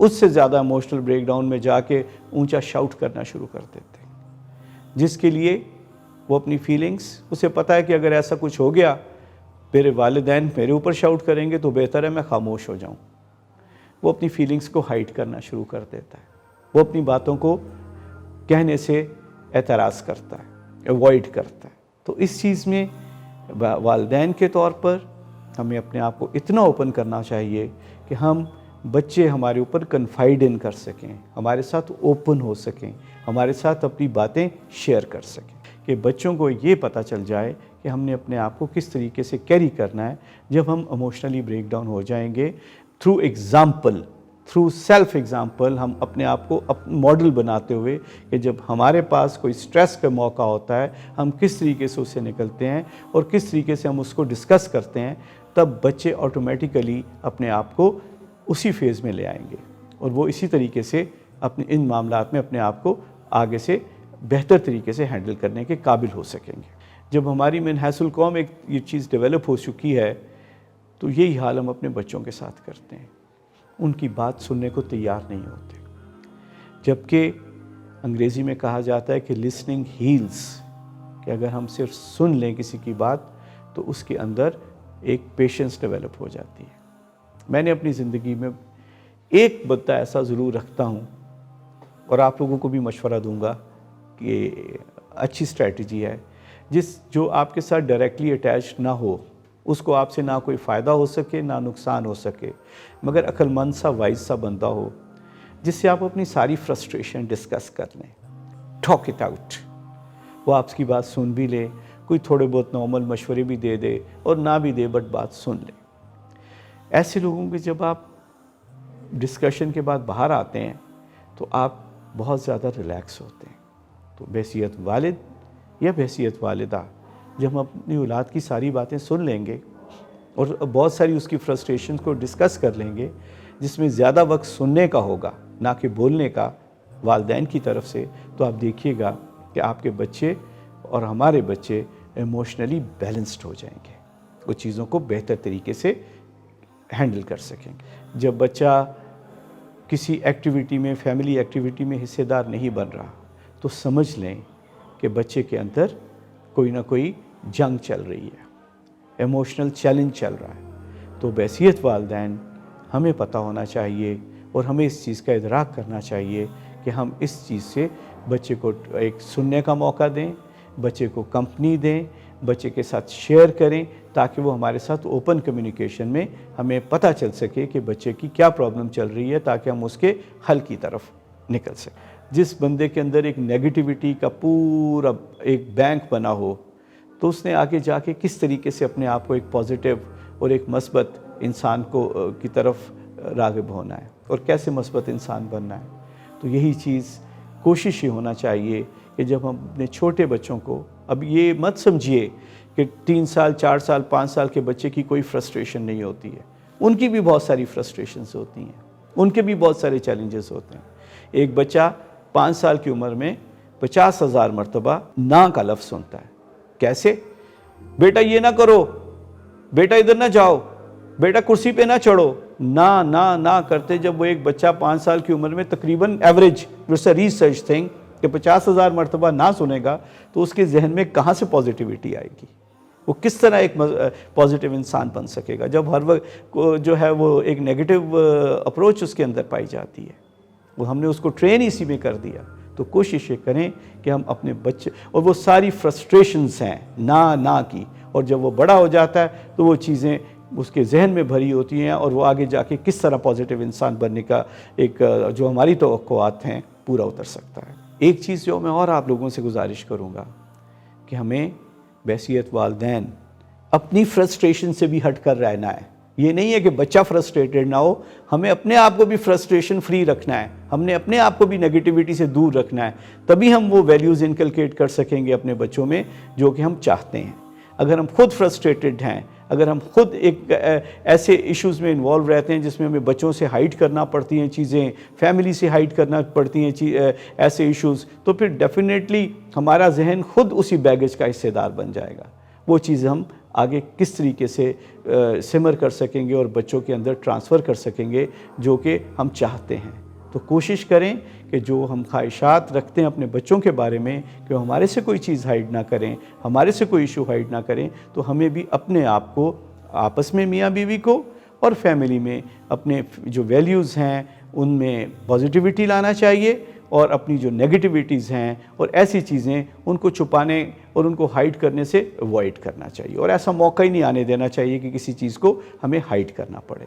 اس سے زیادہ emotional break down میں جا کے اونچا شاؤٹ کرنا شروع کر دیتے ہیں، جس کے لیے وہ اپنی فیلنگز، اسے پتہ ہے کہ اگر ایسا کچھ ہو گیا میرے والدین میرے اوپر شاؤٹ کریں گے تو بہتر ہے میں خاموش ہو جاؤں. وہ اپنی فیلنگز کو ہائیڈ کرنا شروع کر دیتا ہے، وہ اپنی باتوں کو کہنے سے اعتراض کرتا ہے، ایوائڈ کرتا ہے. تو اس چیز میں والدین کے طور پر ہمیں اپنے آپ کو اتنا اوپن کرنا چاہیے کہ ہم بچے ہمارے اوپر کنفائڈ ان کر سکیں، ہمارے ساتھ اوپن ہو سکیں، ہمارے ساتھ اپنی باتیں شیئر کر سکیں، کہ بچوں کو یہ پتہ چل جائے کہ ہم نے اپنے آپ کو کس طریقے سے کیری کرنا ہے جب ہم ایموشنلی بریک ڈاؤن ہو جائیں گے. Through example, through self example ہم اپنے آپ کو ماڈل بناتے ہوئے کہ جب ہمارے پاس کوئی سٹریس کا موقع ہوتا ہے ہم کس طریقے سے اسے نکلتے ہیں اور کس طریقے سے ہم اس کو ڈسکس کرتے ہیں، تب بچے آٹومیٹیکلی اپنے آپ کو اسی فیز میں لے آئیں گے اور وہ اسی طریقے سے اپنے ان معاملات میں اپنے آپ کو آگے سے بہتر طریقے سے ہینڈل کرنے کے قابل ہو سکیں گے. جب ہماری من حیث القوم ایک یہ چیز ڈیولپ ہو چکی ہے تو یہی حال ہم اپنے بچوں کے ساتھ کرتے ہیں، ان کی بات سننے کو تیار نہیں ہوتے. جبکہ انگریزی میں کہا جاتا ہے کہ لسننگ ہیلز، کہ اگر ہم صرف سن لیں کسی کی بات تو اس کے اندر ایک پیشنس ڈیولپ ہو جاتی ہے. میں نے اپنی زندگی میں ایک بندہ ایسا ضرور رکھتا ہوں اور آپ لوگوں کو بھی مشورہ دوں گا کہ اچھی اسٹریٹجی ہے، جو آپ کے ساتھ ڈائریکٹلی اٹیچ نہ ہو، اس کو آپ سے نہ کوئی فائدہ ہو سکے نہ نقصان ہو سکے، مگر عقل مند سا وائز سا بندہ ہو جس سے آپ اپنی ساری فرسٹریشن ڈسکس کر لیں، ٹاک اٹ آؤٹ. وہ آپ کی بات سن بھی لے، کوئی تھوڑے بہت نارمل مشورے بھی دے دے اور نہ بھی دے بٹ بات سن لے. ایسے لوگوں کے جب آپ ڈسکشن کے بعد باہر آتے ہیں تو آپ بہت زیادہ ریلیکس ہوتے ہیں. تو بحیثیت والد یا بحیثیت والدہ جب ہم اپنی اولاد کی ساری باتیں سن لیں گے اور بہت ساری اس کی فرسٹریشن کو ڈسکس کر لیں گے، جس میں زیادہ وقت سننے کا ہوگا نہ کہ بولنے کا والدین کی طرف سے، تو آپ دیکھیے گا کہ آپ کے بچے اور ہمارے بچے ایموشنلی بیلنسڈ ہو جائیں گے، وہ چیزوں کو بہتر طریقے سے ہینڈل کر سکیں گے. جب بچہ کسی ایکٹیویٹی میں، فیملی ایکٹیویٹی میں حصے دار نہیں بن رہا تو سمجھ لیں کہ بچے کے اندر کوئی نہ کوئی جنگ چل رہی ہے، ایموشنل چیلنج چل رہا ہے. تو بحیثیت والدین ہمیں پتہ ہونا چاہیے اور ہمیں اس چیز کا ادراک کرنا چاہیے کہ ہم اس چیز سے بچے کو ایک سننے کا موقع دیں، بچے کو کمپنی دیں، بچے کے ساتھ شیئر کریں تاکہ وہ ہمارے ساتھ اوپن کمیونیکیشن میں ہمیں پتہ چل سکے کہ بچے کی کیا پرابلم چل رہی ہے تاکہ ہم اس کے حل کی طرف نکل سکیں. جس بندے کے اندر ایک نیگیٹیوٹی کا پورا ایک بینک بنا ہو تو اس نے آگے جا کے کس طریقے سے اپنے آپ کو ایک پازیٹیو اور ایک مثبت انسان کی طرف راغب ہونا ہے اور کیسے مثبت انسان بننا ہے. تو یہی چیز کوشش یہ ہونا چاہیے کہ جب ہم اپنے چھوٹے بچوں کو، اب یہ مت سمجھیے کہ 3 سال 4 سال 5 سال کے بچے کی کوئی فرسٹریشن نہیں ہوتی ہے، ان کی بھی بہت ساری فرسٹریشنز ہوتی ہیں، ان کے بھی بہت سارے چیلنجز ہوتے ہیں. ایک بچہ 5 سال کی عمر میں 50,000 مرتبہ نا کا لفظ سنتا ہے. کیسے؟ بیٹا یہ نہ کرو، بیٹا ادھر نہ جاؤ، بیٹا کرسی پہ نہ چڑھو، نہ کرتے جب وہ ایک بچہ 5 سال کی عمر میں تقریباً ایوریج ریسرچ تھنگ کہ 50,000 مرتبہ نہ سنے گا تو اس کے ذہن میں کہاں سے پازیٹیوٹی آئے گی؟ وہ کس طرح ایک پازیٹیو انسان بن سکے گا جب ہر وقت جو ہے وہ ایک نیگیٹو اپروچ اس کے اندر پائی جاتی ہے؟ وہ ہم نے اس کو ٹرین اسی میں کر دیا. تو کوشش یہ کریں کہ ہم اپنے بچے، اور وہ ساری فرسٹریشنز ہیں نہ کی، اور جب وہ بڑا ہو جاتا ہے تو وہ چیزیں اس کے ذہن میں بھری ہوتی ہیں اور وہ آگے جا کے کس طرح پازیٹیو انسان بننے کا ایک جو ہماری توقعات ہیں پورا اتر سکتا ہے. ایک چیز جو میں اور آپ لوگوں سے گزارش کروں گا کہ ہمیں بحیثیت والدین اپنی فرسٹریشن سے بھی ہٹ کر رہنا ہے. یہ نہیں ہے کہ بچہ فرسٹریٹڈ نہ ہو، ہمیں اپنے آپ کو بھی فرسٹریشن فری رکھنا ہے، ہم نے اپنے آپ کو بھی نیگیٹیوٹی سے دور رکھنا ہے، تبھی ہم وہ ویلیوز انکلکیٹ کر سکیں گے اپنے بچوں میں جو کہ ہم چاہتے ہیں. اگر ہم خود فرسٹریٹڈ ہیں، اگر ہم خود ایک ایسے ایشوز میں انوالو رہتے ہیں جس میں ہمیں بچوں سے ہائڈ کرنا پڑتی ہیں چیزیں، فیملی سے ہائڈ کرنا پڑتی ہیں ایسے ایشوز، تو پھر ڈیفینیٹلی ہمارا ذہن خود اسی بیگیج کا حصے دار بن جائے گا. وہ چیز ہم آگے کس طریقے سے سمر کر سکیں گے اور بچوں کے اندر ٹرانسفر کر سکیں گے جو کہ ہم چاہتے ہیں۔ تو کوشش کریں کہ جو ہم خواہشات رکھتے ہیں اپنے بچوں کے بارے میں کہ وہ ہمارے سے کوئی چیز ہائیڈ نہ کریں، ہمارے سے کوئی ایشو ہائیڈ نہ کریں، تو ہمیں بھی اپنے آپ کو آپس میں میاں بیوی کو اور فیملی میں اپنے جو ویلیوز ہیں ان میں پازیٹیوٹی لانا چاہیے، اور اپنی جو نیگیٹیوٹیز ہیں اور ایسی چیزیں ان کو چھپانے اور ان کو ہائیڈ کرنے سے اوائڈ کرنا چاہیے، اور ایسا موقع ہی نہیں آنے دینا چاہیے کہ کسی چیز کو ہمیں ہائیڈ کرنا پڑے۔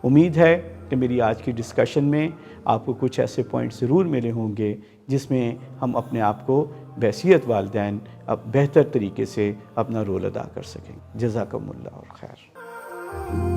امید ہے کہ میری آج کی ڈسکشن میں آپ کو کچھ ایسے پوائنٹ ضرور ملے ہوں گے جس میں ہم اپنے آپ کو بحیثیت والدین اب بہتر طریقے سے اپنا رول ادا کر سکیں۔ جزاکم اللہ خیر۔